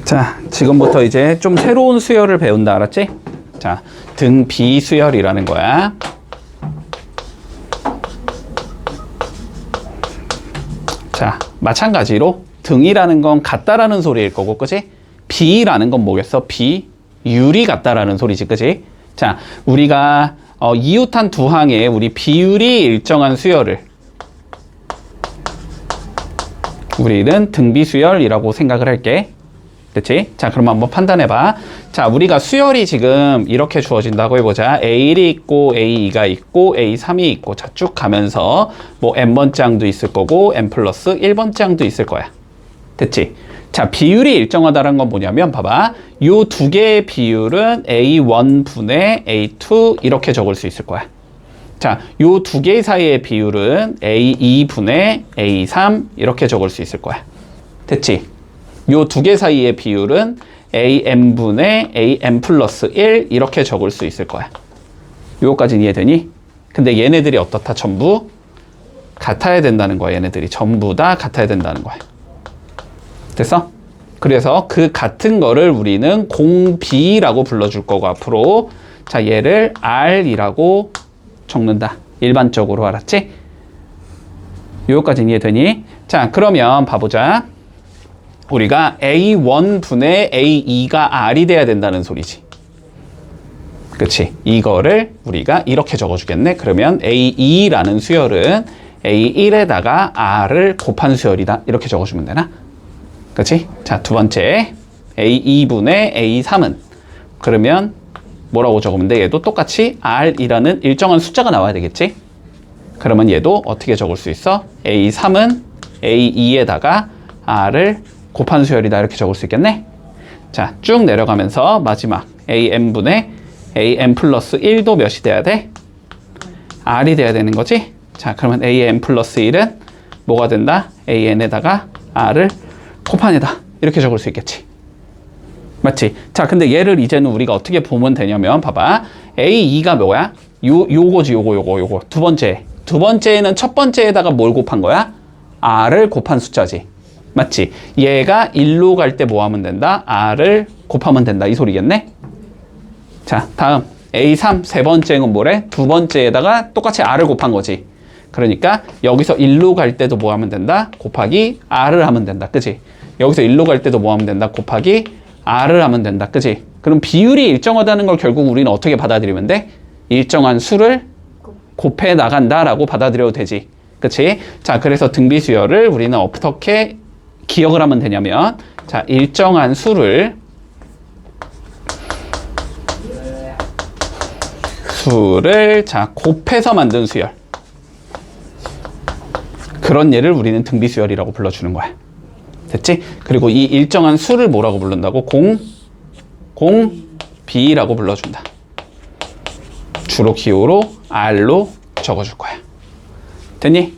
자, 지금부터 이제 좀 새로운 수열을 배운다, 알았지? 자, 등 비수열이라는 거야. 자, 마찬가지로 등이라는 건 같다라는 소리일 거고, 그치? 비라는 건 뭐겠어? 비율이 같다라는 소리지, 그치? 자, 우리가 이웃한 두 항에 우리 비율이 일정한 수열을 우리는 등비수열이라고 생각을 할게. 그치? 자, 그럼 한번 판단해봐. 자, 우리가 수열이 지금 이렇게 주어진다고 해보자. A1이 있고, A2가 있고, A3이 있고, 자, 쭉 가면서 뭐 N번장도 있을 거고, N 플러스 1번장도 있을 거야. 됐지? 자, 비율이 일정하다는 건 뭐냐면, 봐봐. 요 두 개의 비율은 A1 분의 A2 이렇게 적을 수 있을 거야. 자, 요 두 개 사이의 비율은 A2 분의 A3 이렇게 적을 수 있을 거야. 됐지? 요 두 개 사이의 비율은 AN분의 AN 플러스 1 이렇게 적을 수 있을 거야. 요거까지는 이해되니? 근데 얘네들이 어떻다? 전부 같아야 된다는 거야. 얘네들이 전부 다 같아야 된다는 거야. 됐어? 그래서 그 같은 거를 우리는 공비라고 불러줄 거고 앞으로 자, 얘를 R이라고 적는다. 일반적으로, 알았지? 요거까지는 이해되니? 자, 그러면 봐보자. 우리가 A1 분의 A2가 R이 돼야 된다는 소리지. 그치? 이거를 우리가 이렇게 적어주겠네. 그러면 A2라는 수열은 A1에다가 R을 곱한 수열이다. 이렇게 적어주면 되나? 그치? 자, 두 번째 A2 분의 A3은 그러면 뭐라고 적으면 돼? 얘도 똑같이 R이라는 일정한 숫자가 나와야 되겠지? 그러면 얘도 어떻게 적을 수 있어? A3은 A2에다가 R을 곱한 수열이다. 이렇게 적을 수 있겠네? 자, 쭉 내려가면서 마지막 AN분의 AN 플러스 1도 몇이 돼야 돼? R이 돼야 되는 거지? 자, 그러면 AN 플러스 1은 뭐가 된다? AN에다가 R을 곱한에다. 이렇게 적을 수 있겠지? 맞지? 자, 근데 얘를 이제는 우리가 어떻게 보면 되냐면 봐봐. A2가 뭐야? 요거지, 요거. 두 번째. 두 번째는 첫 번째에다가 뭘 곱한 거야? R을 곱한 숫자지. 맞지? 얘가 1로 갈 때 뭐 하면 된다? R을 곱하면 된다. 이 소리겠네? 자, 다음 A3 세 번째는 뭐래? 두 번째에다가 똑같이 R을 곱한 거지. 그러니까 여기서 1로 갈 때도 뭐 하면 된다? 곱하기 R을 하면 된다. 그치? 여기서 1로 갈 때도 뭐 하면 된다? 곱하기 R을 하면 된다. 그치? 그럼 비율이 일정하다는 걸 결국 우리는 어떻게 받아들이면 돼? 일정한 수를 곱해 나간다라고 받아들여도 되지. 그치? 자, 그래서 등비수열을 우리는 어떻게 기억을 하면 되냐면, 자, 일정한 수를 자, 곱해서 만든 수열. 그런 예를 우리는 등비수열이라고 불러주는 거야. 됐지? 그리고 이 일정한 수를 뭐라고 부른다고? 공비라고 불러준다. 주로 기호로 R로 적어줄 거야. 됐니?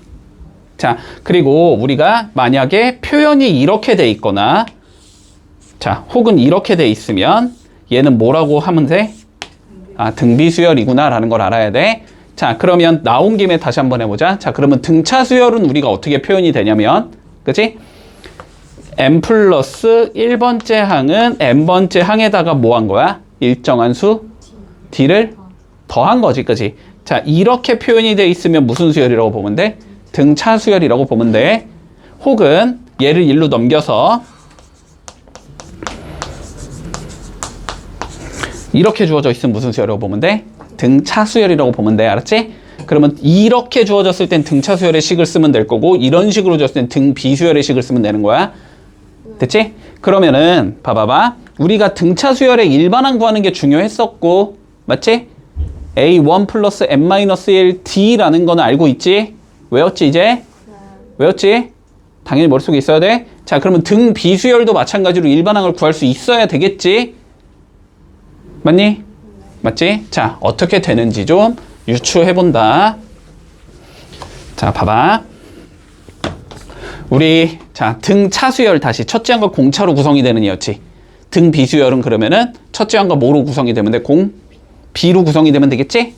자, 그리고 우리가 만약에 표현이 이렇게 돼 있거나 자, 혹은 이렇게 돼 있으면 얘는 뭐라고 하면 돼? 아, 등비수열이구나 라는 걸 알아야 돼. 자, 그러면 나온 김에 다시 한번 해보자. 자, 그러면 등차수열은 우리가 어떻게 표현이 되냐면, 그치? n 플러스 1번째 항은 n번째 항에다가 뭐 한 거야? 일정한 수 d를 더한 거지, 그치? 자, 이렇게 표현이 돼 있으면 무슨 수열이라고 보면 돼? 등차수열이라고 보면 돼. 혹은 얘를 1로 넘겨서 이렇게 주어져 있으면 무슨 수열이라고 보면 돼? 등차수열이라고 보면 돼. 알았지? 그러면 이렇게 주어졌을 땐 등차수열의 식을 쓰면 될 거고 이런 식으로 줬을 땐 등비수열의 식을 쓰면 되는 거야. 됐지? 그러면은 봐봐봐. 우리가 등차수열의 일반항 구하는 게 중요했었고 맞지? A1 플러스 N-1 D라는 거는 알고 있지? 외웠지 이제? 외웠지? 당연히 머릿속에 있어야 돼. 자, 그러면 등비수열도 마찬가지로 일반항을 구할 수 있어야 되겠지? 맞니? 맞지? 자, 어떻게 되는지 좀 유추해본다. 자, 봐봐. 우리 자, 등차수열 다시 첫째 항과 공차로 구성이 되는 이였지. 등비수열은 그러면은 첫째 항과 뭐로 구성이 되면 돼? 공비로 구성이 되면 되겠지?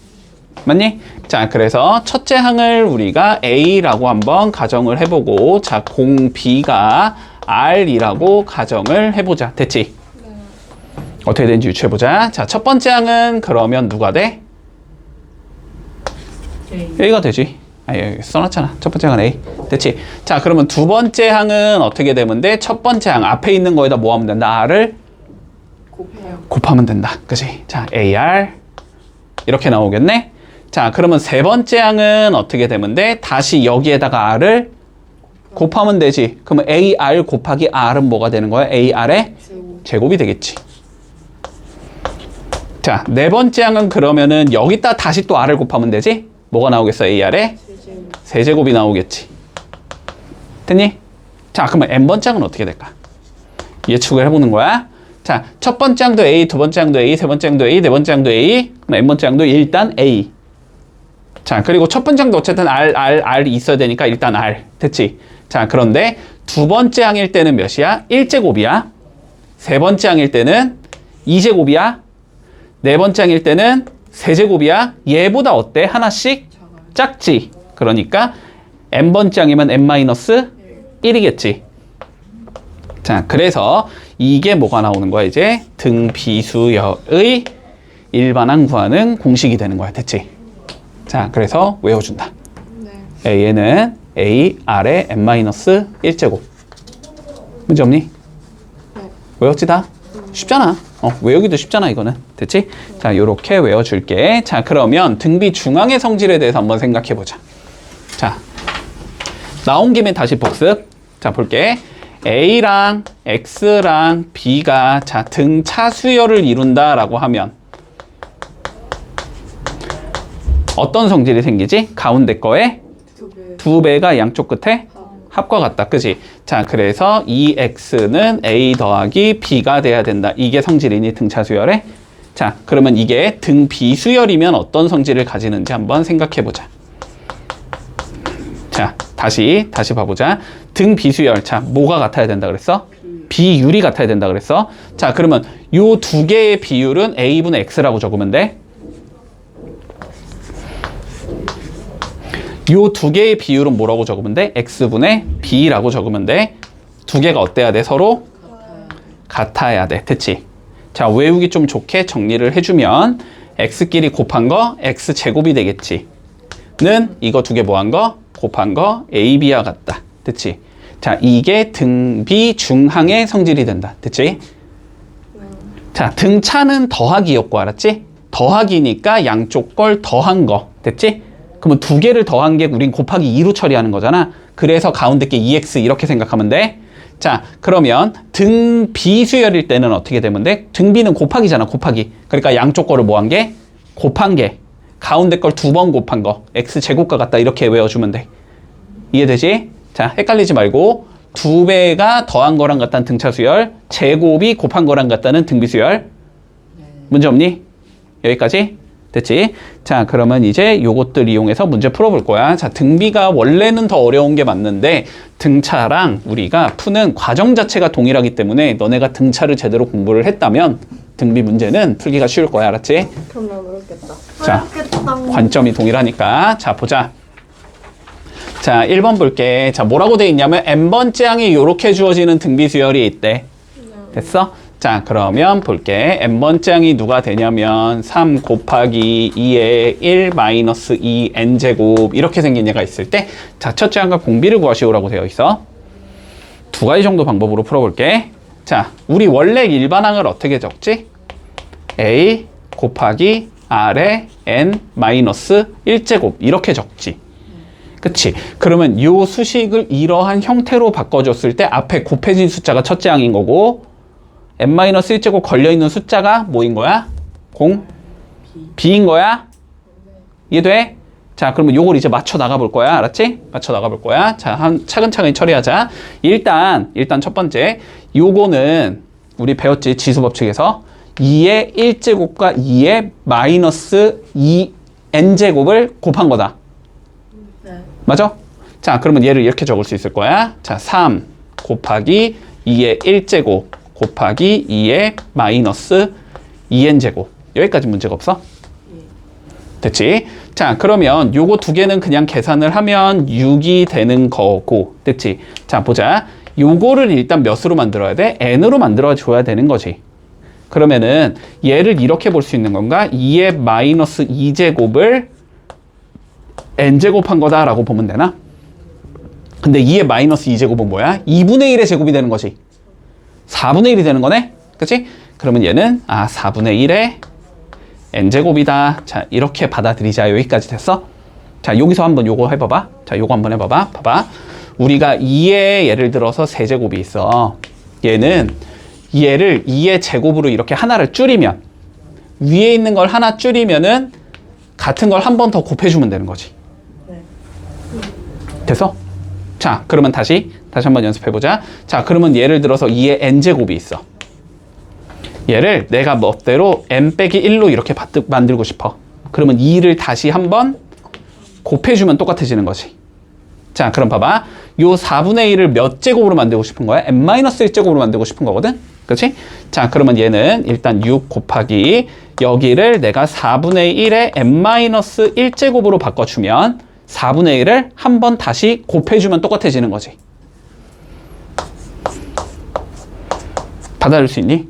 맞니? 자, 그래서 첫째 항을 우리가 A라고 한번 가정을 해보고 자, 공비가 R이라고 가정을 해보자. 됐지? 어떻게 되는지 유추해보자. 자, 첫 번째 항은 그러면 누가 돼? A가 되지. 아, 여기 써놨잖아. 첫 번째 항은 A. 됐지? 자, 그러면 두 번째 항은 어떻게 되면 돼? 첫 번째 항 앞에 있는 거에다 뭐 하면 된다? R을 곱하면 된다. 그치? 자, AR 이렇게 나오겠네? 자, 그러면 세 번째 항은 어떻게 되면 돼? 다시 여기에다가 R을 곱하면 되지. 그러면 AR 곱하기 R은 뭐가 되는 거야? AR의 제곱이 되겠지. 자, 네 번째 항은 그러면은 여기다 다시 또 R을 곱하면 되지? 뭐가 나오겠어? AR의 세제곱이 나오겠지. 됐니? 자, 그러면 N번째 항은 어떻게 될까? 예측을 해보는 거야. 자, 첫 번째 항도 A, 두 번째 항도 A, 세 번째 항도 A, 네 번째 항도 A, 그럼 N번째 항도 일단 A. 자, 그리고 첫 번째 항도 어쨌든 R 있어야 되니까 일단 R. 됐지? 자, 그런데 두 번째 항일 때는 몇이야? 1제곱이야. 세 번째 항일 때는 2제곱이야. 네 번째 항일 때는 세제곱이야. 얘보다 어때? 하나씩 작지? 그러니까 N번째 항이면 N-1이겠지. 자, 그래서 이게 뭐가 나오는 거야? 이제 등비수열의 일반항 구하는 공식이 되는 거야. 됐지? 자, 그래서 외워준다. A에는 AR의 N-1제곱. 문제 없니? 외웠지 다? 쉽잖아. 외우기도 쉽잖아, 이거는. 됐지? 자, 요렇게 외워줄게. 자, 그러면 등비 중앙의 성질에 대해서 한번 생각해보자. 자, 나온 김에 다시 복습. 자, 볼게. A랑 X랑 B가 자, 등차 수열을 이룬다라고 하면 어떤 성질이 생기지? 가운데 거에 두 배가 양쪽 끝에 합과 같다. 그지? 자, 그래서 이 X는 A 더하기 B가 돼야 된다. 이게 성질이니 등차 수열에? 자, 그러면 이게 등 비수열이면 어떤 성질을 가지는지 한번 생각해보자. 자, 다시 봐보자. 등 비수열. 자, 뭐가 같아야 된다 그랬어? 비율이 같아야 된다 그랬어? 자, 그러면 요 두 개의 비율은 A분의 X라고 적으면 돼. 요 두 개의 비율은 뭐라고 적으면 돼? X분의 B라고 적으면 돼. 두 개가 어때야 돼? 서로? 같아야 돼. 됐지? 자, 외우기 좀 좋게 정리를 해주면 X끼리 곱한 거 X제곱이 되겠지. 는 이거 두 개 뭐 한 거? 곱한 거 AB와 같다. 됐지? 자, 이게 등비 중항의 성질이 된다. 됐지? 자, 등차는 더하기였고, 알았지? 더하기니까 양쪽 걸 더한 거. 됐지? 그러면 두 개를 더한 게 우린 곱하기 2로 처리하는 거잖아. 그래서 가운데 게 2x 이렇게 생각하면 돼. 자, 그러면 등비 수열일 때는 어떻게 되면 돼? 등비는 곱하기잖아, 곱하기. 그러니까 양쪽 거를 뭐 한 게? 곱한 게. 가운데 걸 두 번 곱한 거. x제곱과 같다. 이렇게 외워주면 돼. 이해되지? 자, 헷갈리지 말고 두 배가 더한 거랑 같다는 등차 수열, 제곱이 곱한 거랑 같다는 등비 수열. 문제 없니? 여기까지? 됐지? 자, 그러면 이제 요것들 이용해서 문제 풀어볼 거야. 자, 등비가 원래는 더 어려운 게 맞는데 등차랑 우리가 푸는 과정 자체가 동일하기 때문에 너네가 등차를 제대로 공부를 했다면 등비 문제는 풀기가 쉬울 거야. 알았지? 그럼 난 어렵겠다. 자, 관점이 동일하니까. 자, 보자. 자, 1번 볼게. 자, 뭐라고 돼 있냐면 n번째 항이 요렇게 주어지는 등비 수열이 있대. 됐어? 자, 그러면 볼게. n번째 항이 누가 되냐면 3 곱하기 2의 1 마이너스 2 n제곱 이렇게 생긴 얘가 있을 때 자, 첫째 항과 공비를 구하시오라고 되어 있어. 두 가지 정도 방법으로 풀어볼게. 자, 우리 원래 일반항을 어떻게 적지? a 곱하기 r의 n 마이너스 1제곱 이렇게 적지. 그치? 그러면 요 수식을 이러한 형태로 바꿔줬을 때 앞에 곱해진 숫자가 첫째 항인 거고 n-1제곱 걸려있는 숫자가 뭐인 거야? B인 거야? 이해돼? 자, 그러면 요걸 이제 맞춰 나가 볼 거야. 알았지? 맞춰 나가 볼 거야. 자, 차근차근 처리하자. 일단 첫 번째. 요거는 우리 배웠지? 지수법칙에서 2의 1제곱과 2의 마이너스 2n제곱을 곱한 거다. 맞아? 자, 그러면 얘를 이렇게 적을 수 있을 거야. 자, 3 곱하기 2의 1제곱 곱하기 2의 마이너스 2n제곱. 여기까지 문제가 없어? 됐지? 자, 그러면 요거 두 개는 그냥 계산을 하면 6이 되는 거고. 됐지? 자, 보자. 요거를 일단 몇으로 만들어야 돼? n으로 만들어 줘야 되는 거지. 그러면은 얘를 이렇게 볼 수 있는 건가? 2의 마이너스 2제곱을 n제곱한 거다라고 보면 되나? 근데 2의 마이너스 2제곱은 뭐야? 2분의 1의 제곱이 되는 거지. 4분의 1이 되는 거네? 그치? 그러면 얘는 4분의 1의 n제곱이다. 자, 이렇게 받아들이자. 여기까지 됐어? 자, 여기서 한번 요거 해봐봐. 자, 요거 한번 해봐봐. 봐봐. 우리가 2의 예를 들어서 세제곱이 있어. 얘는 얘를 2의 제곱으로 이렇게 하나를 줄이면, 위에 있는 걸 하나 줄이면은 같은 걸 한 번 더 곱해주면 되는 거지. 됐어? 자, 그러면 다시 한번 연습해보자. 자, 그러면 예를 들어서 2의 n제곱이 있어. 얘를 내가 멋대로 n 빼기 1로 이렇게 만들고 싶어. 그러면 2를 다시 한번 곱해주면 똑같아지는 거지. 자, 그럼 봐봐. 요 4분의 1을 몇 제곱으로 만들고 싶은 거야? n-1제곱으로 만들고 싶은 거거든? 그치? 자, 그러면 얘는 일단 6 곱하기 여기를 내가 4분의 1에 n-1제곱으로 바꿔주면 4분의 1을 한 번 다시 곱해주면 똑같아지는 거지. 받아들일 수 있니?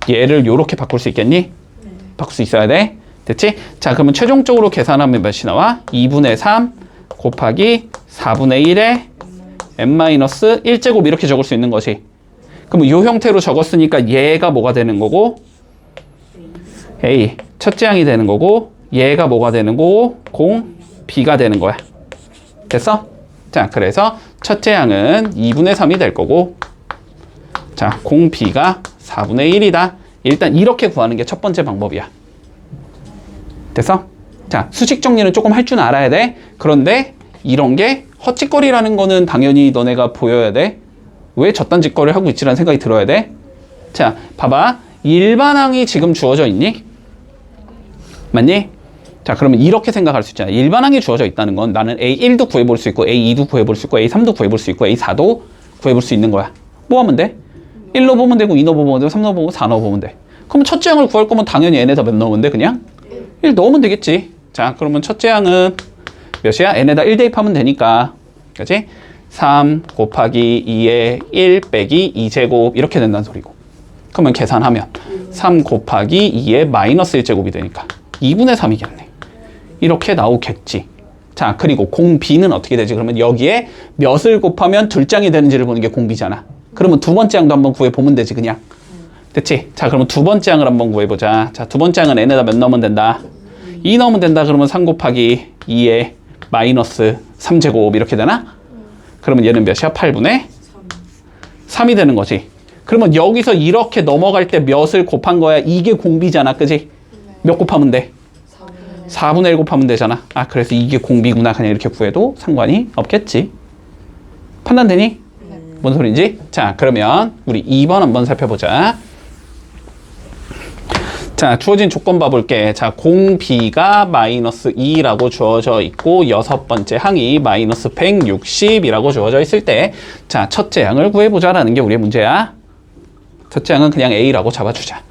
얘를 요렇게 바꿀 수 있겠니? 네. 바꿀 수 있어야 돼. 됐지? 자, 그러면 최종적으로 계산하면 몇이 나와? 2분의 3 곱하기 4분의 1에 n-1제곱 이렇게 적을 수 있는 거지. 그럼 이 형태로 적었으니까 얘가 뭐가 되는 거고? A. 첫째 항이 되는 거고, 얘가 뭐가 되는 거고? B가 되는 거야. 됐어? 자, 그래서 첫째 항은 2분의 3이 될 거고, 자, B가 4분의 1이다. 일단 이렇게 구하는 게 첫 번째 방법이야. 됐어? 자, 수식 정리는 조금 할 줄 알아야 돼. 그런데 이런 게 헛짓거리라는 거는 당연히 너네가 보여야 돼. 왜 저딴 짓거리를 하고 있지라는 생각이 들어야 돼. 자, 봐봐. 일반항이 지금 주어져 있니? 맞니? 자, 그러면 이렇게 생각할 수 있잖아. 일반항이 주어져 있다는 건 나는 A1도 구해볼 수 있고 A2도 구해볼 수 있고 A3도 구해볼 수 있고 A4도 구해볼 수 있는 거야. 뭐 하면 돼? 1 넣어보면 되고 2 넣어보면 되고 3 넣어보면 4 넣어보면 돼. 그럼 첫째 항을 구할 거면 당연히 n에다 몇 넣으면 돼? 그냥 1 넣으면 되겠지. 자, 그러면 첫째 항은 몇이야? n에다 1 대입하면 되니까. 그치? 3 곱하기 2에 1 빼기 2제곱 이렇게 된다는 소리고. 그러면 계산하면 3 곱하기 2에 마이너스 1제곱이 되니까 2분의 3이겠네. 이렇게 나오겠지. 자, 그리고 공B는 어떻게 되지? 그러면 여기에 몇을 곱하면 둘장이 되는지를 보는 게 공B잖아. 그러면 두 번째 항도 한번 구해보면 되지, 그냥. 됐지? 자, 그러면 두 번째 항을 한번 구해보자. 자, 두 번째 항은 n에다 몇 넣으면 된다? 2 넣으면 된다. 그러면 3 곱하기 2에 마이너스 3제곱 이렇게 되나? 그러면 얘는 몇이야? 8분의 3이 되는 거지. 그러면 여기서 이렇게 넘어갈 때 몇을 곱한 거야? 이게 공B잖아, 그지? 몇 곱하면 돼? 4분의 1 곱하면 되잖아. 아, 그래서 이게 공B구나. 그냥 이렇게 구해도 상관이 없겠지. 판단되니? 뭔 소린지? 자, 그러면 우리 2번 한번 살펴보자. 자, 주어진 조건 봐볼게. 자, 공B가 마이너스 2라고 주어져 있고 여섯 번째 항이 마이너스 160이라고 주어져 있을 때, 자, 첫째 항을 구해보자라는 게 우리의 문제야. 첫째 항은 그냥 A라고 잡아주자.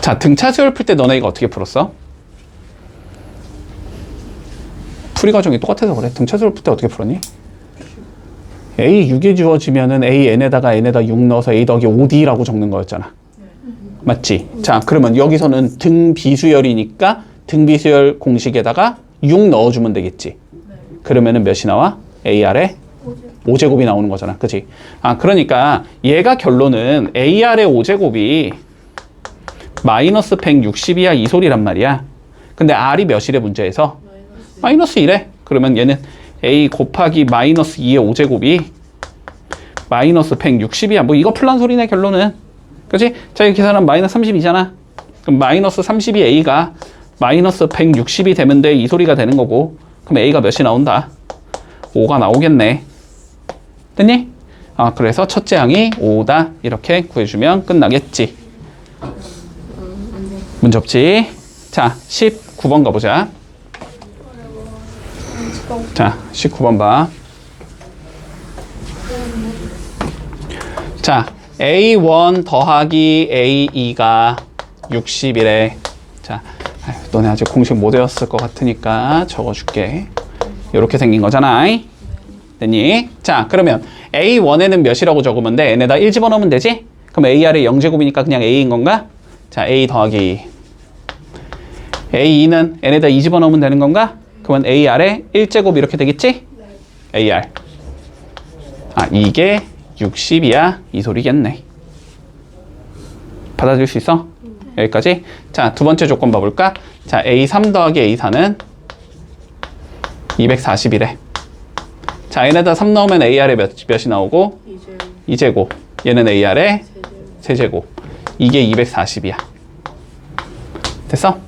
자, 등차 수열 풀 때 너네 이거 어떻게 풀었어? 풀이 과정이 똑같아서 그래. 등차 수열 풀 때 어떻게 풀었니? A 6이 주어지면은 A n에다가 6 넣어서 A 더하기 5D라고 적는 거였잖아. 맞지? 자, 그러면 여기서는 등비수열이니까 등비수열 공식에다가 6 넣어주면 되겠지. 그러면은 몇이 나와? AR에 5제곱이 나오는 거잖아. 그치? 아, 그러니까 얘가 결론은 AR의 5제곱이 마이너스 160이야 이 소리란 말이야. 근데 R이 몇이래 문제에서? 마이너스 1에. 그러면 얘는 A 곱하기 마이너스 2의 5제곱이 마이너스 160이야. 뭐 이거 풀란 소리네 결론은. 그치? 자, 이렇게 계산하면 마이너스 32잖아. 그럼 마이너스 32 A가 마이너스 160이 되면 돼. 이 소리가 되는 거고. 그럼 A가 몇이 나온다? 5가 나오겠네. 됐니? 아, 그래서 첫째 항이 5다. 이렇게 구해주면 끝나겠지. 문제 없지? 자, 19번 가보자. 자, 19번 봐. 자, A1 더하기 A2가 60이래. 자, 너네 아직 공식 못 외웠을 것 같으니까 적어줄게. 이렇게 생긴 거잖아. 됐니? 자, 그러면 A1에는 몇이라고 적으면 돼? n에다 1 집어넣으면 되지? 그럼 AR이 0제곱이니까 그냥 A인 건가? 자, A 더하기 A2는 n에다 2 집어넣으면 되는 건가? 그러면 AR에 1제곱 이렇게 되겠지? AR. 아, 이게 60이야? 이 소리겠네. 받아들일 수 있어? 여기까지? 자, 두 번째 조건 봐볼까? 자, A3 더하기 A4는 240이래. 자, n에다 3 넣으면 AR에 몇이 나오고? 2제곱. 얘는 AR에 세제곱. 이게 240이야. 됐어?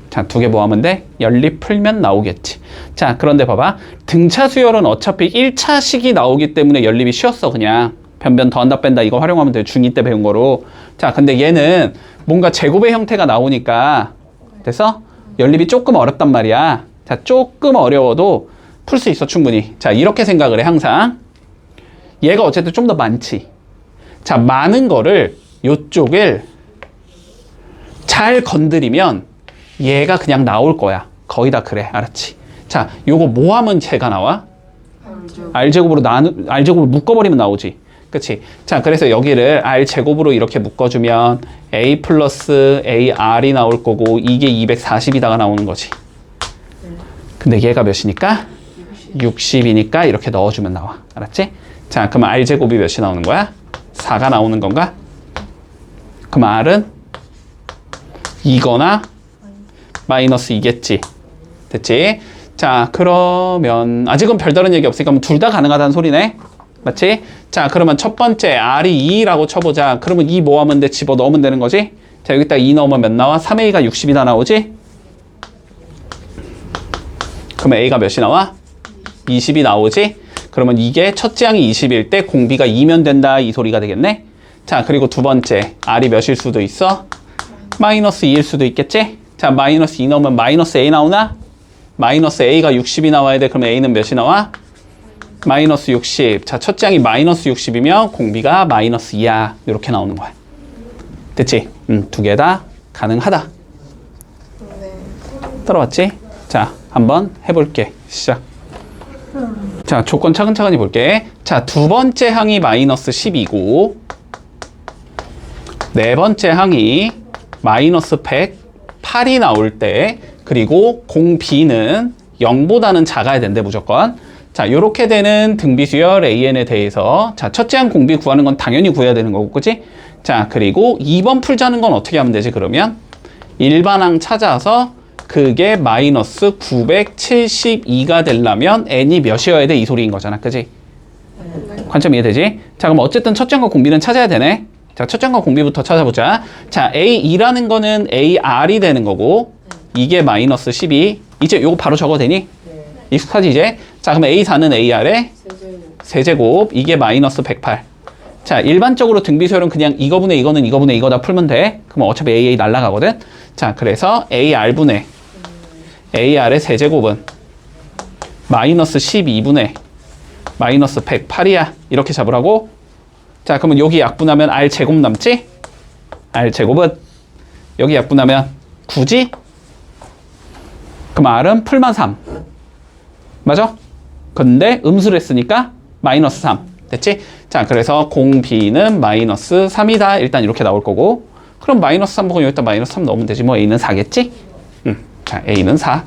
자, 두 개 뭐 하면 돼? 연립 풀면 나오겠지. 자, 그런데 봐봐. 등차 수열은 어차피 1차식이 나오기 때문에 연립이 쉬웠어, 그냥. 변변 더한다 뺀다 이거 활용하면 돼. 중2 때 배운 거로. 자, 근데 얘는 뭔가 제곱의 형태가 나오니까 됐어? 연립이 조금 어렵단 말이야. 자, 조금 어려워도 풀 수 있어, 충분히. 자, 이렇게 생각을 해, 항상. 얘가 어쨌든 좀 더 많지. 자, 많은 거를 요쪽을 잘 건드리면 얘가 그냥 나올 거야. 거의 다 그래. 알았지? 자, 요거 뭐 하면 쟤가 나와? R제곱으로 묶어버리면 나오지. 그치? 자, 그래서 여기를 R제곱으로 이렇게 묶어주면 A 플러스 AR이 나올 거고 이게 240이다가 나오는 거지. 근데 얘가 몇이니까? 60이니까 이렇게 넣어주면 나와. 알았지? 자, 그럼 R제곱이 몇이 나오는 거야? 4가 나오는 건가? 그럼 R은 이거나 마이너스 2겠지. 됐지? 자, 그러면 아직은 별다른 얘기 없으니까 둘 다 가능하다는 소리네. 맞지? 자, 그러면 첫 번째 R이 2라고 쳐보자. 그러면 2 뭐 하면 돼? 집어넣으면 되는 거지? 자, 여기다 2 넣으면 몇 나와? 3A가 60이다 나오지? 그러면 A가 몇이 나와? 20이 나오지? 그러면 이게 첫째 항이 20일 때 공비가 2면 된다 이 소리가 되겠네? 자, 그리고 두 번째 R이 몇일 수도 있어? 마이너스 2일 수도 있겠지? 자, 마이너스 2 넣으면 마이너스 A 나오나? 마이너스 A가 60이 나와야 돼. 그러면 A는 몇이 나와? 마이너스 60. 자, 첫째 항이 마이너스 60이면 공비가 마이너스 2야. 이렇게 나오는 거야. 됐지? 두 개 다 가능하다. 들어봤지? 자, 한번 해볼게. 시작. 자, 조건 차근차근히 볼게. 자, 두 번째 항이 마이너스 10이고 네 번째 항이 마이너스 108이 나올 때 그리고 공 B는 0보다는 작아야 된대 무조건. 자, 요렇게 되는 등비수열 AN에 대해서 자, 첫째 항 공비 구하는 건 당연히 구해야 되는 거고, 그치? 자, 그리고 2번 풀자는 건 어떻게 하면 되지, 그러면? 일반항 찾아서 그게 마이너스 972가 되려면 n이 몇이어야 돼? 이 소리인 거잖아, 그치? 관점 이해되지? 자, 그럼 어쨌든 첫째 항과 공비는 찾아야 되네. 자, 첫째 항과 공비부터 찾아보자. 자, A2라는 거는 AR이 되는 거고 이게 마이너스 12. 이제 요거 바로 적어도 되니? 익숙하지 이제? 자, 그럼 A4는 AR의 세제곱. 이게 마이너스 108. 자, 일반적으로 등비수열은 그냥 이거분의 이거는 이거분의 이거다 풀면 돼. 그럼 어차피 AA 날라가거든. 자, 그래서 AR분의 AR의 세제곱은 마이너스 12분의 마이너스 108이야. 이렇게 잡으라고. 자, 그러면 여기 약분하면 R제곱 남지? R제곱은 여기 약분하면 9지? 그럼 R은 풀만 3. 맞아? 근데 음수를 했으니까 마이너스 3. 됐지? 자, 그래서 공 B는 마이너스 3이다. 일단 이렇게 나올 거고. 그럼 마이너스 3 보고 여기다 마이너스 3 넣으면 되지. 뭐 A는 4겠지? 자, A는 4.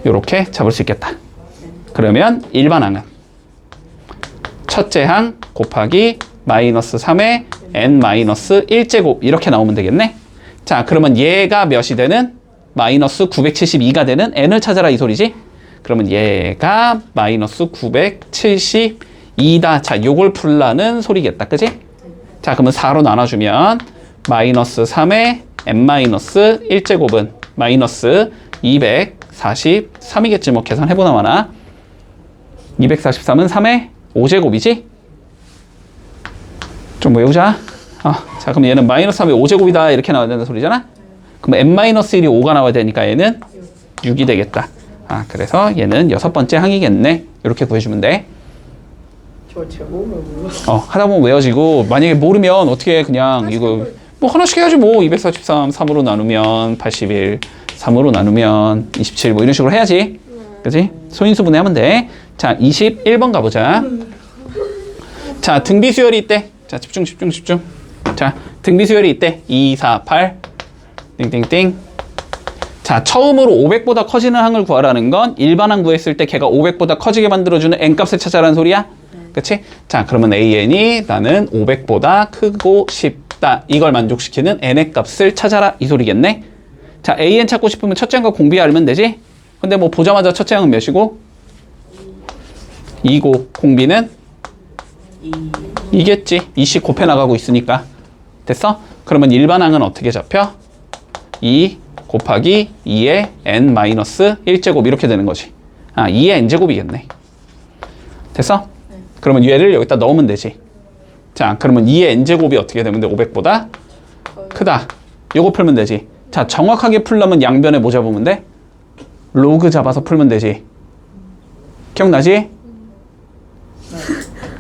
요렇게 잡을 수 있겠다. 그러면 일반항은 첫째 항 곱하기 마이너스 3의 n 마이너스 1제곱 이렇게 나오면 되겠네. 자, 그러면 얘가 몇이 되는? 마이너스 972가 되는 n을 찾아라 이 소리지? 그러면 얘가 마이너스 972다. 자, 요걸 풀라는 소리겠다. 그지? 자, 그러면 4로 나눠주면 마이너스 3의 n 마이너스 1제곱은 마이너스 243이겠지. 뭐 계산해보나 마나. 243은 3의 5제곱이지? 좀 외우자. 자, 그럼 얘는 마이너스 3의 5제곱이다. 이렇게 나와야 된다는 소리잖아? 그럼 n-1이 5가 나와야 되니까 얘는 6이 되겠다. 그래서 얘는 6번째 항이겠네. 이렇게 구해주면 돼. 저 제목을 몰라. 하다 보면 외워지고, 만약에 모르면 어떻게 그냥 이거 뭐 하나씩 해야지 뭐. 243, 3으로 나누면 81, 3으로 나누면 27 뭐 이런 식으로 해야지. 그치? 소인수 분해하면 돼. 자, 21번 가보자. 자, 등비 수열이 있대. 자, 집중. 자, 등비 수열이 있대. 2, 4, 8. 띵띵띵. 자, 처음으로 500보다 커지는 항을 구하라는 건 일반항 구했을 때 걔가 500보다 커지게 만들어주는 n값을 찾아라는 소리야? 그치? 자, 그러면 an이 나는 500보다 크고 싶다. 이걸 만족시키는 n의 값을 찾아라. 이 소리겠네? 자, an 찾고 싶으면 첫째 항과 공비 알면 되지? 근데 뭐 보자마자 첫째 항은 몇이고? 2고 공비는? 2겠지. 2씩 곱해 나가고 있으니까. 됐어? 그러면 일반항은 어떻게 잡혀? 2 곱하기 2의 n-1제곱 이렇게 되는 거지. 아, 2의 n제곱이겠네. 됐어? 그러면 얘를 여기다 넣으면 되지. 자, 그러면 2의 n제곱이 어떻게 되면 돼? 500보다 크다. 요거 풀면 되지. 자, 정확하게 풀려면 양변에 뭐 잡으면 돼? 로그 잡아서 풀면 되지. 기억나지?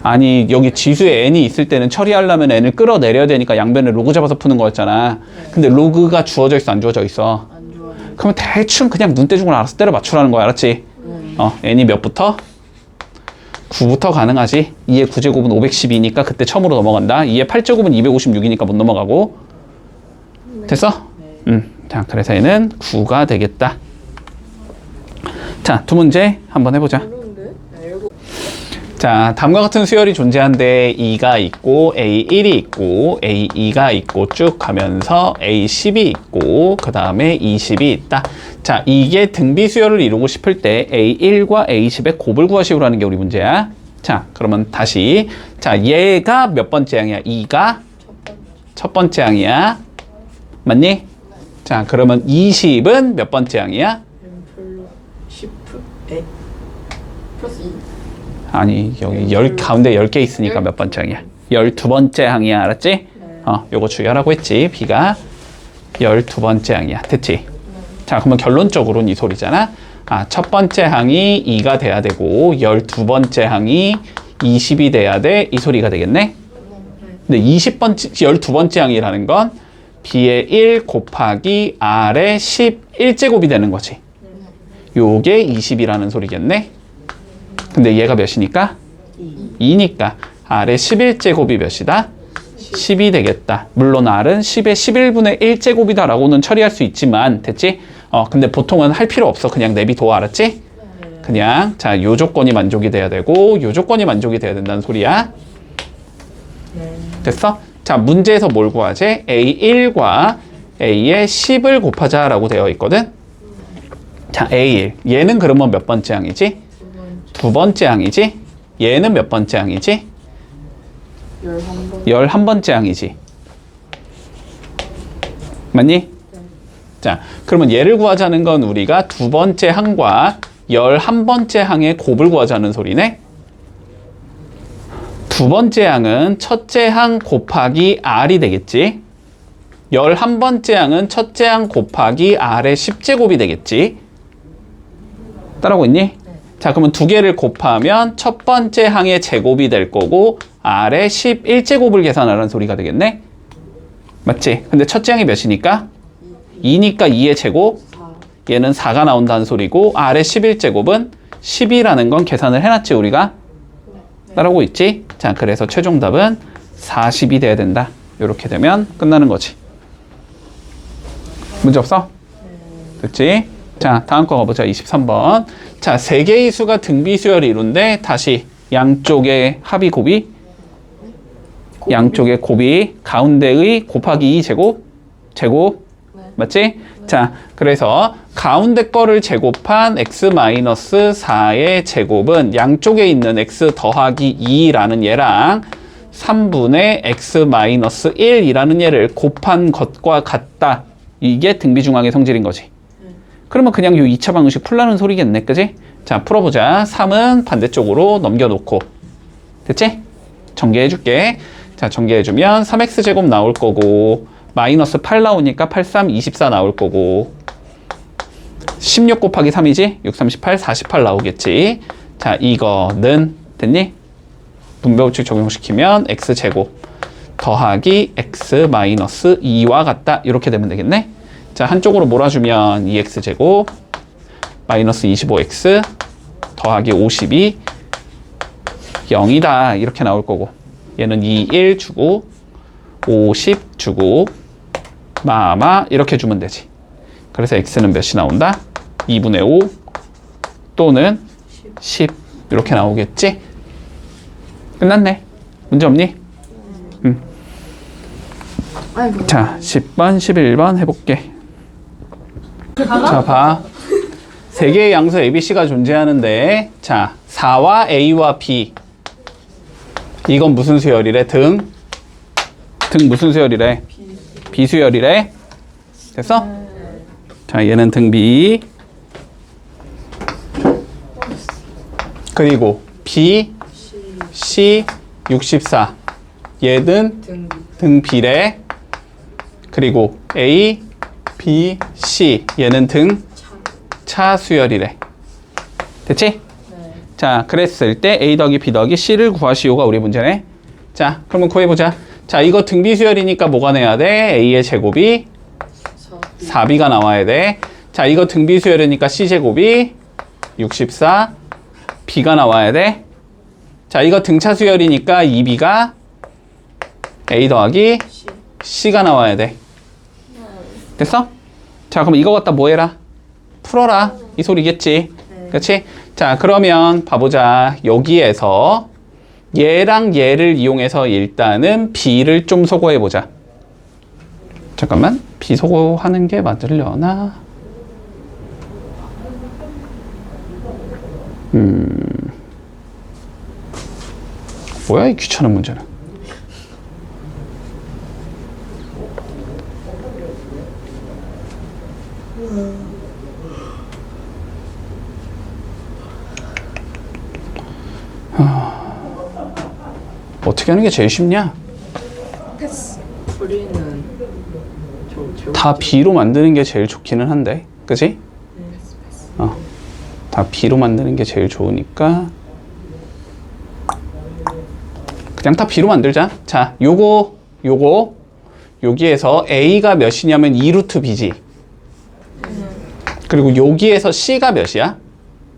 아니, 여기 지수에 n이 있을 때는 처리하려면 n을 끌어내려야 되니까 양변에 로그 잡아서 푸는 거였잖아. 근데 로그가 주어져 있어, 안 주어져 있어? 안 좋아. 그러면 대충 그냥 눈대중으로 알아서 때려 맞추라는 거야, 알았지? n이 몇부터? 9부터 가능하지. 2의 9제곱은 512니까 그때 처음으로 넘어간다. 2의 8제곱은 256이니까 못 넘어가고. 됐어? 자, 그래서 얘는 9가 되겠다. 자, 두 문제 한번 해보자. 어려운데? 알고. 자, 다음과 같은 수열이 존재한데 E가 있고 A1이 있고 A2가 있고 쭉 가면서 A10이 있고 그 다음에 E10이 있다. 자, 이게 등비 수열을 이루고 싶을 때 A1과 A10의 곱을 구하시오로 하는 게 우리 문제야. 자, 그러면 다시. 자, 얘가 몇 번째 항이야? E가 첫 번째 항이야. 맞니? 자, 그러면 20은 몇 번째 항이야? M 플러스 10 플러스 2. 아니, 여기 가운데 10개 있으니까 몇 번째 항이야? 12번째 항이야, 알았지? 요거 주의하라고 했지. B가 12번째 항이야. 됐지? 자, 그러면 결론적으로는 이 소리잖아. 아, 첫 번째 항이 2가 돼야 되고 12번째 항이 20이 돼야 돼. 이 소리가 되겠네? 근데 12번째 항이라는 건 B의 1 곱하기 R의 11제곱이 되는 거지. 요게 20이라는 소리겠네? 근데 얘가 몇이니까? 2니까 R의 11제곱이 몇이다? 10이 되겠다. 물론 R은 10의 11분의 1제곱이다 라고는 처리할 수 있지만 됐지? 근데 보통은 할 필요 없어. 그냥 내비둬. 알았지? 그냥 자, 요 조건이 만족이 돼야 되고 요 조건이 만족이 돼야 된다는 소리야. 됐어? 자, 문제에서 뭘 구하지? A1과 A의 10을 곱하자 라고 되어 있거든. 자, A1 얘는 그러면 몇 번째 항이지? 두 번째 항이지? 얘는 몇 번째 항이지? 11번. 11번째 항이지. 맞니? 자, 그러면 얘를 구하자는 건 우리가 두 번째 항과 11번째 항의 곱을 구하자는 소리네. 두 번째 항은 첫째 항 곱하기 R이 되겠지. 11번째 항은 첫째 항 곱하기 R의 10제곱이 되겠지. 따라오고 있니? 자, 그러면 두 개를 곱하면 첫 번째 항의 제곱이 될 거고 R의 11제곱을 계산하라는 소리가 되겠네. 맞지? 근데 첫째 항이 몇이니까? 2니까 2의 제곱, 얘는 4가 나온다는 소리고 R의 11제곱은 10이라는 건 계산을 해놨지 우리가? 따라오고 있지? 자, 그래서 최종 답은 40이 돼야 된다. 이렇게 되면 끝나는 거지. 문제 없어? 됐지? 자, 다음 거 가보자. 23번. 자, 세 개의 수가 등비 수열을 이룬데 다시 양쪽의 합이 곱이 양쪽의 곱이 가운데의 곱하기 2 제곱 맞지? 자, 그래서 가운데 거를 제곱한 x-4의 제곱은 양쪽에 있는 x 더하기 2라는 얘랑 3분의 x-1이라는 얘를 곱한 것과 같다. 이게 등비중항의 성질인 거지. 그러면 그냥 요 2차 방정식 풀라는 소리겠네, 그지? 자, 풀어보자. 3은 반대쪽으로 넘겨놓고. 됐지? 전개해줄게. 자, 전개해주면 3x제곱 나올 거고 마이너스 8 나오니까 8, 3, 24 나올 거고 16 곱하기 3이지? 6, 38, 48 나오겠지. 자, 이거는 됐니? 분배법칙 적용시키면 x제곱 더하기 x-2와 같다. 이렇게 되면 되겠네. 자, 한쪽으로 몰아주면 2x제곱 마이너스 25x 더하기 52 0이다. 이렇게 나올 거고 얘는 2, 1 주고 50 주고 마마 이렇게 주면 되지. 그래서 x는 몇이 나온다? 2분의 5 또는 10 이렇게 나오겠지? 끝났네. 문제 없니? 아이고. 자, 10번, 11번 해볼게. 자, 봐. 세 개의 양수 ABC가 존재하는데, 자, 4와 A와 B. 이건 무슨 수열이래? 등 무슨 수열이래? B 수열이래. 됐어? 자, 얘는 등 B. 그리고 B, C, 64. 얘는 등 B래. 그리고 A, B, C. 얘는 등 차 수열이래. 됐지? 네. 자, 그랬을 때 A 더하기 B 더하기 C를 구하시오가 우리 문제네. 자, 그러면 구해보자. 자, 이거 등 B 수열이니까 뭐가 내야 돼? A의 제곱이 4B가 나와야 돼. 자, 이거 등 B 수열이니까 C 제곱이 64, B가 나와야 돼. 자, 이거 등차 수열이니까 2B가 A 더하기 C가 나와야 돼. 됐어? 자, 그럼 이거 갖다 뭐 해라? 풀어라. 이 소리겠지? 그렇지? 자, 그러면 봐보자. 여기에서 얘랑 얘를 이용해서 일단은 B를 좀 소거해보자. 잠깐만. B 소거하는 게 맞으려나? 뭐야, 이 귀찮은 문제는. 어떻게 하는 게 제일 쉽냐? 우리는 다 B로 만드는 게 제일 좋기는 한데, 그치? 다 B로 만드는 게 제일 좋으니까 그냥 다 B로 만들자. 자, 요거 여기에서 A가 몇이냐면 2루트 B지. 그리고 여기에서 C가 몇이야?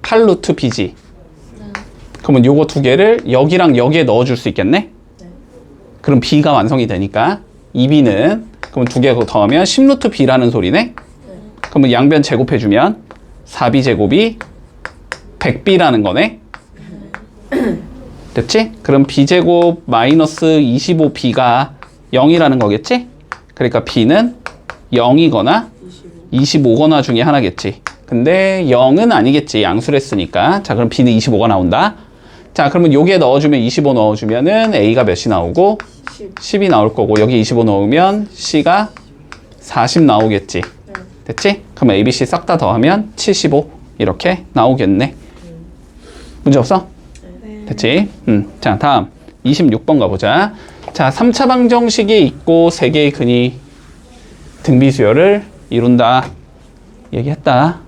8루트 B지. 그러면 요거 두 개를 여기랑 여기에 넣어줄 수 있겠네? 그럼 B가 완성이 되니까 2B는 그럼 두 개 더하면 10루트 B라는 소리네? 그러면 양변 제곱해주면 4B 제곱이 100B라는 거네? 됐지? 그럼 B제곱 마이너스 25B가 0이라는 거겠지? 그러니까 B는 0이거나 25거나 중에 하나겠지. 근데 0은 아니겠지. 양수를 했으니까. 자, 그럼 B는 25가 나온다. 자, 그러면 요게 넣어주면 25 넣어주면은 A가 몇이 나오고 10이 나올 거고, 여기 25 넣으면 C가 40 나오겠지. 됐지? 그럼 A, B, C 싹 다 더하면 75 이렇게 나오겠네. 문제 없어? 됐지? 자, 다음 26번 가보자. 자, 3차 방정식이 있고 3개의 근이 등비수열을 이룬다. 얘기했다.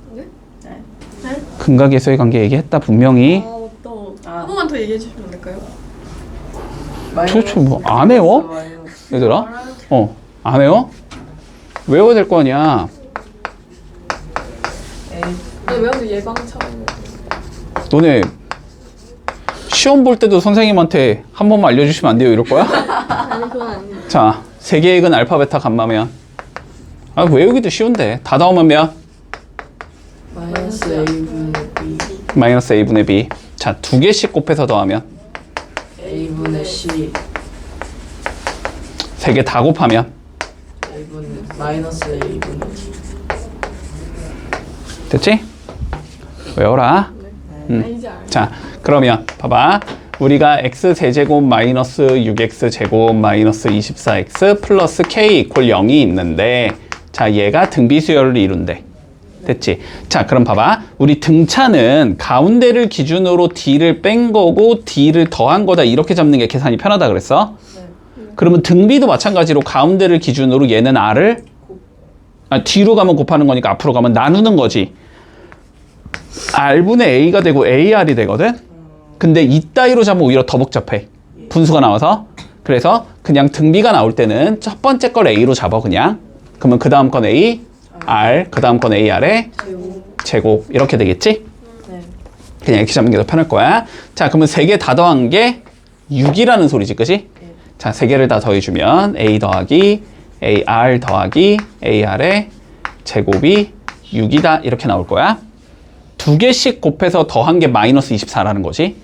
근각에서의 관계 얘기했다 분명히. 한 번만 더 얘기해 주시면 안 될까요? 도대체 뭐 안 외워? 얘들아? 안 외워? 외워야 될 거 아니야. 아니 외워도 예방차원. 너네 시험 볼 때도 선생님한테 한 번만 알려주시면 안 돼요 이럴 거야? 아니 그건 아니에요. 자, 세개의 근 알파 베타 감마면 외우기도 쉬운데 다 더하면 몇? 마이너스 A분의 B 마이너스 A분의 B. 자, 두 개씩 곱해서 더하면 A분의 C 세 개 다 곱하면 A분의 마이너스 A분의 D. 됐지? 외워라. 이제 알죠. 자, 그러면 봐봐. 우리가 x세제곱 마이너스 6x제곱 마이너스 24x 플러스 k 이퀄 0이 있는데, 자, 얘가 등비수열을 이룬대. 됐지? 자, 그럼 봐봐. 우리 등차는 가운데를 기준으로 d를 뺀 거고 d를 더한 거다 이렇게 잡는 게 계산이 편하다 그랬어? 그러면 등비도 마찬가지로 가운데를 기준으로 얘는 r을 뒤로 가면 곱하는 거니까 앞으로 가면 나누는 거지. r분의 a가 되고 ar이 되거든? 근데 이따위로 잡으면 오히려 더 복잡해. 분수가 나와서. 그래서 그냥 등비가 나올 때는 첫 번째 걸 a로 잡아 그냥. 그러면 그 다음 건 a, r, 그 다음 건 ar의 제곱 이렇게 되겠지? 네. 그냥 이렇게 잡는 게 더 편할 거야. 자, 그러면 세 개 다 더한 게 6이라는 소리지, 그치? 자, 세 개를 다 더해주면 A 더하기 AR 더하기 AR의 제곱이 6이다. 이렇게 나올 거야. 두 개씩 곱해서 더한 게 마이너스 24라는 거지.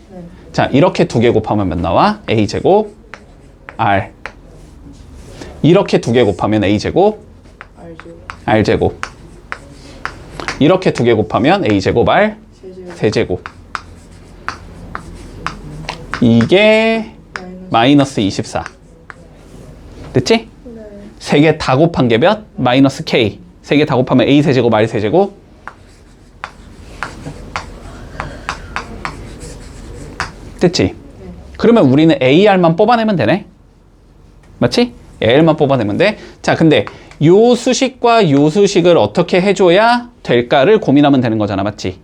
자, 이렇게 두 개 곱하면 몇 나와? A제곱 R. 이렇게 두 개 곱하면 A제곱 R제곱. 이렇게 두 개 곱하면 A제곱 R 세제곱. 이게 마이너스 24. 됐지? 세 개 다 곱한 게 몇? 마이너스 K. 세 개 다 곱하면 A 세제곱 R 세제곱. 됐지? 그러면 우리는 AR만 뽑아내면 되네? 맞지? AR만 뽑아내면 돼. 자, 근데 요 수식과 요 수식을 어떻게 해줘야 될까를 고민하면 되는 거잖아. 맞지?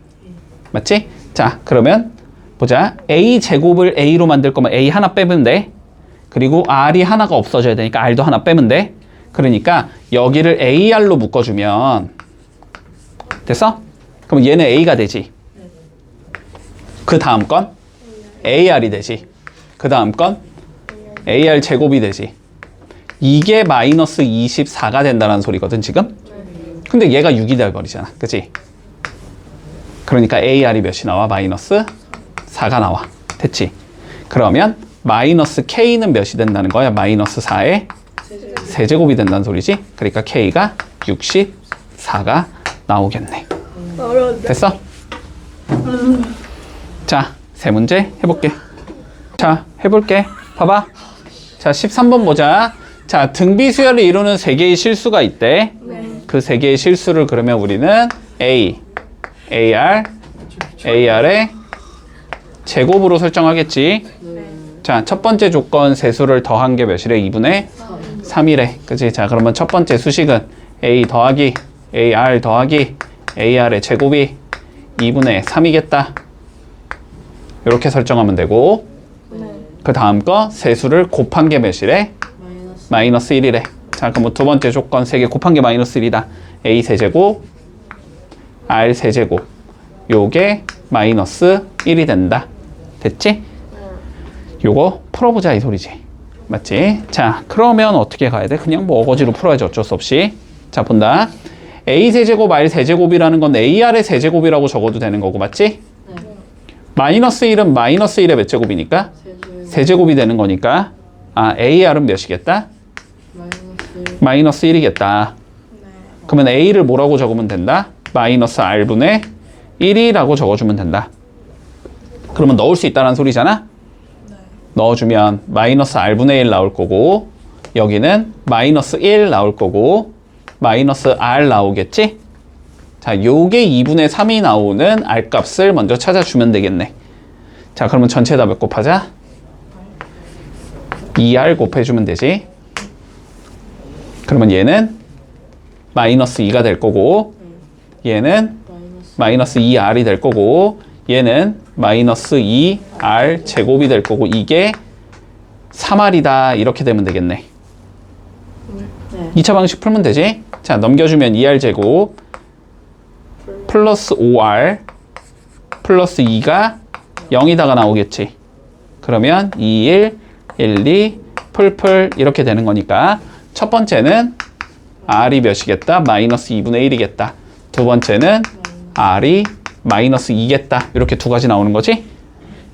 맞지? 자, 그러면 보자. A제곱을 A로 만들 거면 A 하나 빼면 돼. 그리고 R이 하나가 없어져야 되니까 R도 하나 빼면 돼. 그러니까 여기를 AR로 묶어주면 됐어? 그럼 얘는 A가 되지. 그 다음 건 AR이 되지. 그 다음 건 AR 제곱이 되지. 이게 마이너스 24가 된다는 소리거든 지금. 근데 얘가 6이 돼버리잖아. 그치? 그러니까 AR이 몇이 나와? 마이너스 4가 나와. 됐지? 그러면 마이너스 K는 몇이 된다는 거야? 마이너스 4의 세제곱이 된다는 소리지. 그러니까 K가 64가 나오겠네. 됐어? 자, 세 문제 해볼게. 자, 해볼게. 봐봐. 자, 13번 보자. 자, 등비수열을 이루는 세 개의 실수가 있대. 그 세 개의 실수를 그러면 우리는 A, AR, AR의 제곱으로 설정하겠지. 자, 첫 번째 조건 세수를 더한 게 몇이래? 2분의 3이래. 그치? 자, 그러면 첫 번째 수식은 A 더하기 AR 더하기 AR의 제곱이 2분의 3이겠다. 이렇게 설정하면 되고, 그 다음 거 세수를 곱한 게 몇이래? 마이너스 1이래. 자, 그럼 두 번째 조건 세 개 곱한 게 마이너스 1이다. A 세제곱, R 세제곱. 요게 마이너스 1이 된다. 됐지? 요거 풀어보자 이 소리지. 맞지? 자, 그러면 어떻게 가야 돼? 그냥 뭐 어거지로 풀어야지 어쩔 수 없이. 자, 본다. A 세제곱, R 세제곱이라는 건 AR의 세제곱이라고 적어도 되는 거고, 맞지? 마이너스 1은 마이너스 1의 몇 제곱이니까? 세제곱이 되는 거니까. 아, AR은 몇이겠다? 마이너스 1이겠다. 그러면 A를 뭐라고 적으면 된다? 마이너스 R분의 1이라고 적어주면 된다. 그러면 넣을 수 있다는 소리잖아? 넣어주면 마이너스 R분의 1 나올 거고, 여기는 마이너스 1 나올 거고, 마이너스 R 나오겠지? 자, 요게 2분의 3이 나오는 R 값을 먼저 찾아주면 되겠네. 자, 그러면 전체에다 몇 곱하자? 2R 곱해주면 되지. 그러면 얘는 마이너스 2가 될 거고, 얘는 마이너스 2R이 될 거고, 얘는 마이너스 2R 제곱이 될 거고, 이게 3R이다. 이렇게 되면 되겠네. 2차 방식 풀면 되지. 자, 넘겨주면 2R 제곱 플러스 5R 플러스 2가 0이다가 나오겠지. 그러면 2, 1, 2 풀풀 이렇게 되는 거니까 첫 번째는 R이 몇이겠다? 마이너스 2분의 1이겠다. 두 번째는 R이 마이너스 2겠다. 이렇게 두 가지 나오는 거지.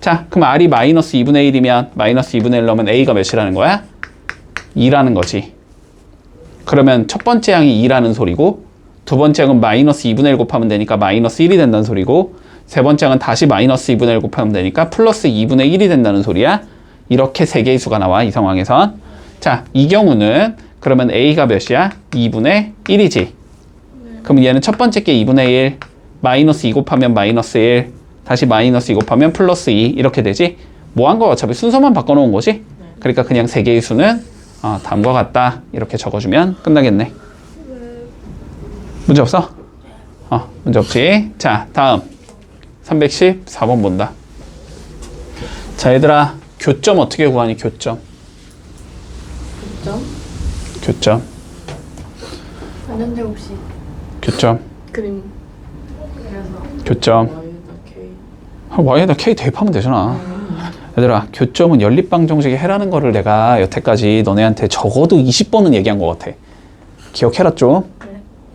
자, 그럼 R이 마이너스 2분의 1이면 마이너스 2분의 1 넣으면 A가 몇이라는 거야? 2라는 거지. 그러면 첫 번째 항이 2라는 소리고, 두 번째 항은 마이너스 2분의 1 곱하면 되니까 마이너스 1이 된다는 소리고, 세 번째 항은 다시 마이너스 2분의 1 곱하면 되니까 플러스 2분의 1이 된다는 소리야. 이렇게 세 개의 수가 나와, 이 상황에선. 자, 이 경우는 그러면 A가 몇이야? 2분의 1이지. 그럼 얘는 첫 번째 게 2분의 1, 마이너스 2 곱하면 마이너스 1, 다시 마이너스 2 곱하면 플러스 2 이렇게 되지. 뭐 한 거 어차피 순서만 바꿔놓은 거지. 그러니까 그냥 세 개의 수는 다음과 같다 이렇게 적어주면 끝나겠네. 문제 없어? 문제 없지. 자, 다음 314번 본다. 자, 얘들아, 교점 어떻게 구하니? 교점. 교점. 반전제곱식 교점. 그림. 교점. Y에다 K. Y에다 K 대입하면 되잖아. 얘들아, 교점은 연립방 정식이 해라는 거를 내가 여태까지 너네한테 적어도 20번은 얘기한 것 같아. 기억해라 좀.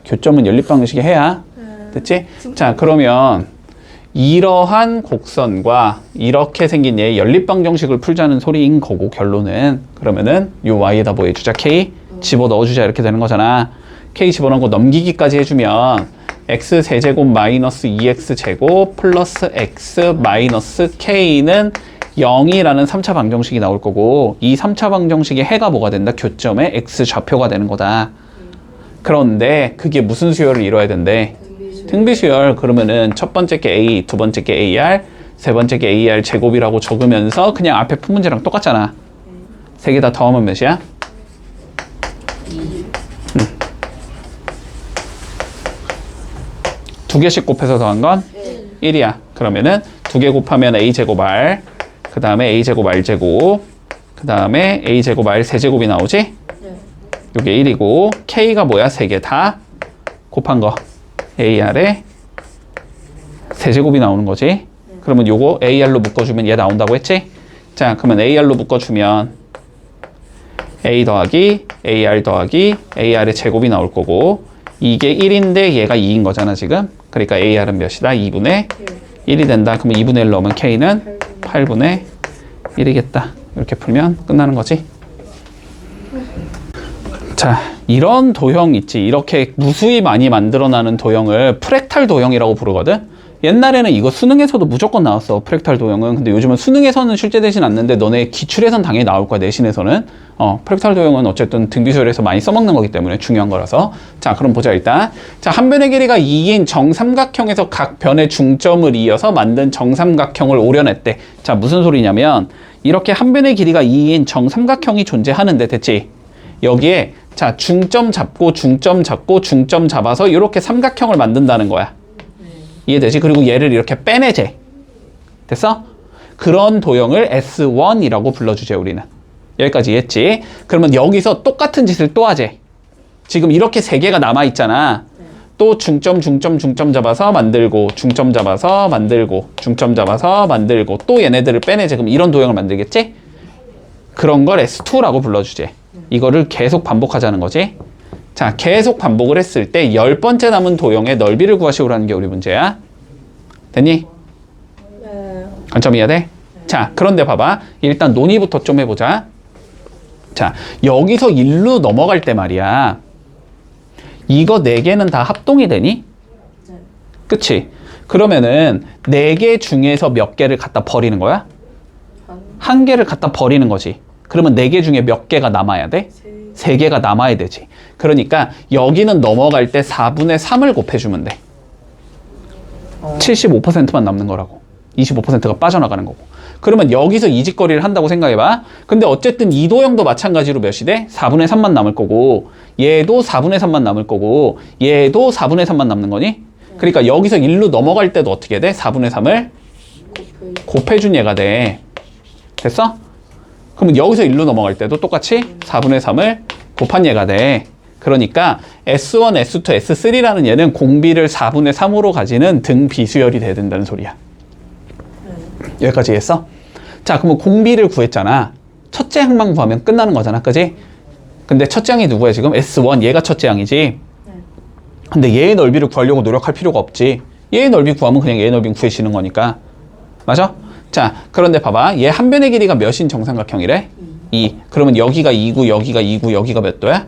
교점은 연립방 정식이 해야. 됐지? 자, 그러면 이러한 곡선과 이렇게 생긴 얘의 연립방 정식을 풀자는 소리인 거고, 결론은. 그러면은 요 y에다 뭐 해주자? k 집어넣어주자. 이렇게 되는 거잖아. k 집어넣고 넘기기까지 해주면 x 세제곱 마이너스 2x 제곱 플러스 x 마이너스 k는 0이라는 3차 방정식이 나올 거고, 이 3차 방정식의 해가 뭐가 된다? 교점의 x 좌표가 되는 거다. 그런데 그게 무슨 수열을 이뤄야 된대? 등비수열. 그러면은 첫 번째 게 a, 두 번째 게 ar, 세 번째 게 ar 제곱이라고 적으면서 그냥 앞에 푼 문제랑 똑같잖아. 세 개 다 더하면 몇이야? 2개씩 곱해서 더한 건 1이야. 그러면은 2개 곱하면 a 제곱 r, 그 다음에 a 제곱 r 제곱, 그 다음에 a 제곱 r 세제곱이 나오지? 요게 1이고, k가 뭐야? 3개 다 곱한 거 ar에 세제곱이 나오는 거지. 그러면 요거 ar로 묶어주면 얘 나온다고 했지? 자, 그러면 ar로 묶어주면 a 더하기 ar 더하기 ar의 제곱이 나올 거고, 이게 1인데 얘가 2인 거잖아 지금. 그러니까 ar은 몇이다? 2분의 1이 된다. 그러면 2분의 1 넣으면 k는 8분의 1이겠다. 이렇게 풀면 끝나는 거지. 자, 이런 도형 있지. 이렇게 무수히 많이 만들어나는 도형을 프랙탈 도형이라고 부르거든. 옛날에는 이거 수능에서도 무조건 나왔어, 프랙탈 도형은. 근데 요즘은 수능에서는 실제되진 않는데 너네 기출에선 당연히 나올 거야, 내신에서는. 프랙탈 도형은 어쨌든 등비수열에서 많이 써먹는 거기 때문에 중요한 거라서. 자, 그럼 보자 일단. 자, 한 변의 길이가 2인 정삼각형에서 각 변의 중점을 이어서 만든 정삼각형을 오려냈대. 자, 무슨 소리냐면 이렇게 한 변의 길이가 2인 정삼각형이 존재하는데, 됐지? 여기에 자, 중점 잡고 중점 잡고 중점 잡아서 이렇게 삼각형을 만든다는 거야. 이해되지? 그리고 얘를 이렇게 빼내재. 됐어? 그런 도형을 S1이라고 불러주재, 우리는. 여기까지 이해했지? 그러면 여기서 똑같은 짓을 또 하재. 지금 이렇게 3개가 남아있잖아. 또 중점 잡아서 만들고, 중점 잡아서 만들고, 중점 잡아서 만들고, 또 얘네들을 빼내재. 그럼 이런 도형을 만들겠지? 그런 걸 S2라고 불러주재. 이거를 계속 반복하자는 거지. 자, 계속 반복을 했을 때 10번째 남은 도형의 넓이를 구하시오라는 게 우리 문제야. 됐니? 관점 이해돼? 자, 그런데 봐봐. 일단 논의부터 좀 해보자. 자, 여기서 1로 넘어갈 때 말이야. 이거 4개는 다 합동이 되니? 그치? 그러면은 4개 중에서 몇 개를 갖다 버리는 거야? 1개를 갖다 버리는 거지. 그러면 4개 중에 몇 개가 남아야 돼? 3개가 남아야 되지. 그러니까 여기는 넘어갈 때 4분의 3을 곱해주면 돼. 75%만 남는 거라고. 25%가 빠져나가는 거고. 그러면 여기서 이 짓거리를 한다고 생각해봐. 근데 어쨌든 이 도형도 마찬가지로 몇이 돼? 4분의 3만 남을 거고, 얘도 4분의 3만 남을 거고, 얘도 4분의 3만 남는 거니? 그러니까 여기서 1로 넘어갈 때도 어떻게 돼? 4분의 3을 곱해준 얘가 돼. 됐어? 그러면 여기서 1로 넘어갈 때도 똑같이 4분의 3을 곱한 얘가 돼. 그러니까 S1, S2, S3라는 얘는 공비를 4분의 3으로 가지는 등비수열이 돼야 된다는 소리야. 여기까지 이해했어? 자, 그러면 공비를 구했잖아. 첫째 항만 구하면 끝나는 거잖아. 그지? 근데 첫째 항이 누구야 지금? S1, 얘가 첫째 항이지. 근데 얘의 넓이를 구하려고 노력할 필요가 없지. 얘의 넓이 구하면 그냥 얘의 넓이 구해지는 거니까. 맞아? 자, 그런데 봐봐. 얘 한 변의 길이가 몇인 정삼각형이래? 2. 그러면 여기가 2구, 여기가 2구, 여기가 몇 도야?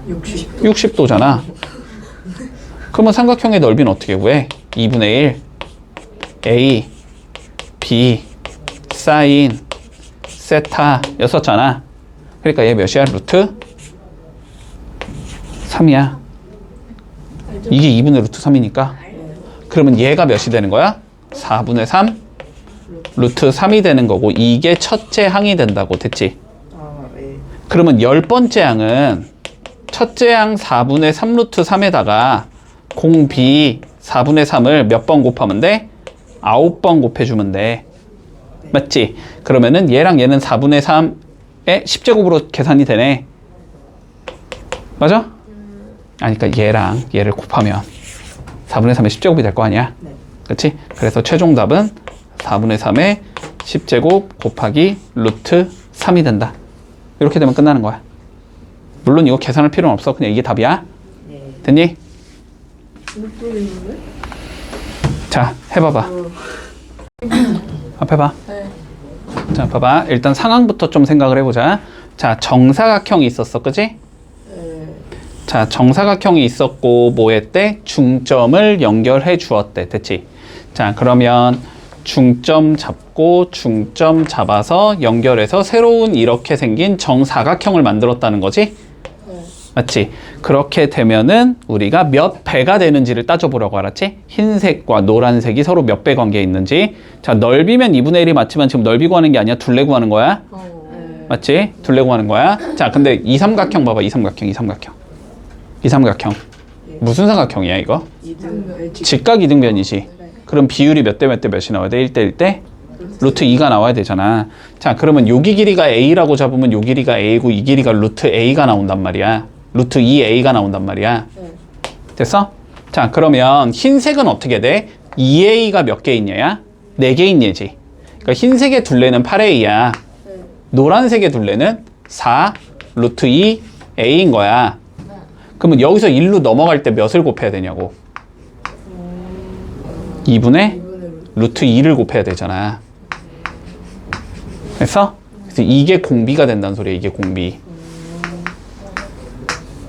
60도잖아. 그러면 삼각형의 넓이는 어떻게 구해? 2분의 1 A B 사인 세타 였었잖아. 그러니까 얘 몇이야? 루트 3이야. 이게 2분의 루트 3이니까. 그러면 얘가 몇이 되는 거야? 4분의 3 루트 3이 되는 거고, 이게 첫째 항이 된다고. 됐지? 그러면 10번째 항은 첫째 항 4분의 3 루트 3에다가 공비 4분의 3을 몇 번 곱하면 돼? 9번 곱해주면 돼. 맞지? 그러면은 얘랑 얘는 4분의 3의 10제곱으로 계산이 되네. 맞아? 아니, 그러니까 얘랑 얘를 곱하면 4분의 3의 10제곱이 될 거 아니야? 그치? 그래서 최종 답은 4분의 3의 10제곱 곱하기 루트 3이 된다. 이렇게 되면 끝나는 거야. 물론 이거 계산할 필요는 없어. 그냥 이게 답이야. 됐니? 자, 해봐봐. 앞에 봐. 네. 자, 봐봐. 일단 상황부터 좀 생각을 해보자. 자, 정사각형이 있었어. 그지? 네. 자, 정사각형이 있었고 뭐 했대? 중점을 연결해 주었대. 됐지? 자, 그러면 중점 잡고 중점 잡아서 연결해서 새로운 이렇게 생긴 정사각형을 만들었다는 거지? 네. 맞지? 그렇게 되면은 우리가 몇 배가 되는지를 따져보려고 알았지? 흰색과 노란색이 서로 몇 배 관계에 있는지. 자, 넓이면 2분의 1이 맞지만 지금 넓이 구하는 게 아니야. 둘레 구하는 거야. 네. 맞지? 둘레 구하는 거야. 자, 근데 이삼각형 봐봐. 이삼각형. 이삼각형. 무슨 삼각형이야 이거? 직각 이등변이지. 그럼 비율이 몇 대 몇 대 몇이 나와야 돼? 1대 1대? 루트 2가 나와야 되잖아. 자, 그러면 여기 길이가 A라고 잡으면 요 길이가 A고 이 길이가 루트 A가 나온단 말이야. 루트 2A가 나온단 말이야. 됐어? 자, 그러면 흰색은 어떻게 돼? 2A가 몇 개 있냐야? 4개 있냐지. 그러니까 흰색의 둘레는 8A야. 노란색의 둘레는 4 루트 2 A인 거야. 그러면 여기서 1로 넘어갈 때 몇을 곱해야 되냐고. 2분의 루트 2를 곱해야 되잖아. 됐어? 그래서 이게 공비가 된다는 소리야. 이게 공비.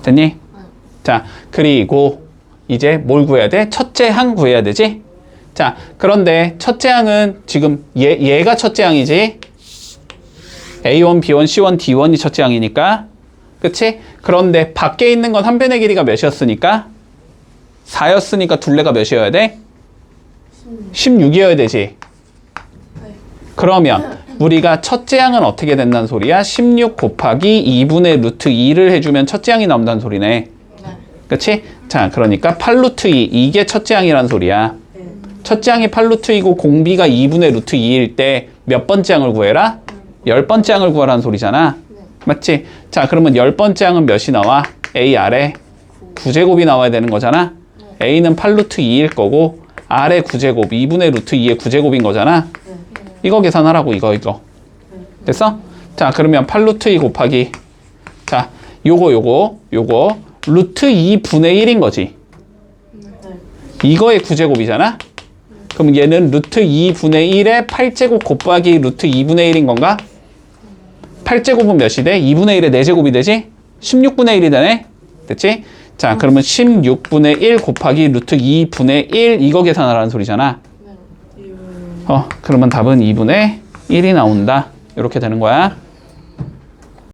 됐니? 자, 그리고 이제 뭘 구해야 돼? 첫째 항 구해야 되지? 자, 그런데 첫째 항은 지금 얘가 첫째 항이지? A1, B1, C1, D1이 첫째 항이니까. 그치? 그런데 밖에 있는 건 한 변의 길이가 몇이었으니까? 4였으니까 둘레가 몇이어야 돼? 16이어야 되지. 그러면 우리가 첫째 항은 어떻게 된다는 소리야? 16 곱하기 2분의 루트 2를 해주면 첫째 항이 나온다는 소리네. 그치? 자, 그러니까 8루트 2. 이게 첫째 항이란 소리야. 첫째 항이 8루트 2고 공비가 2분의 루트 2일 때 몇 번째 항을 구해라? 10번째 항을 구하라는 소리잖아. 맞지? 자, 그러면 10번째 항은 몇이 나와? A 아래 9제곱이 나와야 되는 거잖아. A는 8루트 2일 거고 아래 9제곱 2분의 루트 2의 9제곱인 거잖아. 이거 계산하라고. 이거 됐어? 자, 그러면 8루트 2 곱하기 자, 요거 루트 2분의 1인 거지. 이거의 9제곱이잖아. 그럼 얘는 루트 2분의 1에 8제곱 곱하기 루트 2분의 1인 건가? 8제곱은 몇이 돼? 2분의 1에 4제곱이 되지? 16분의 1이 되네? 됐지? 자, 그러면 16분의 1 곱하기 루트 2분의 1 이거 계산하라는 소리잖아. 그러면 답은 2분의 1이 나온다. 이렇게 되는 거야.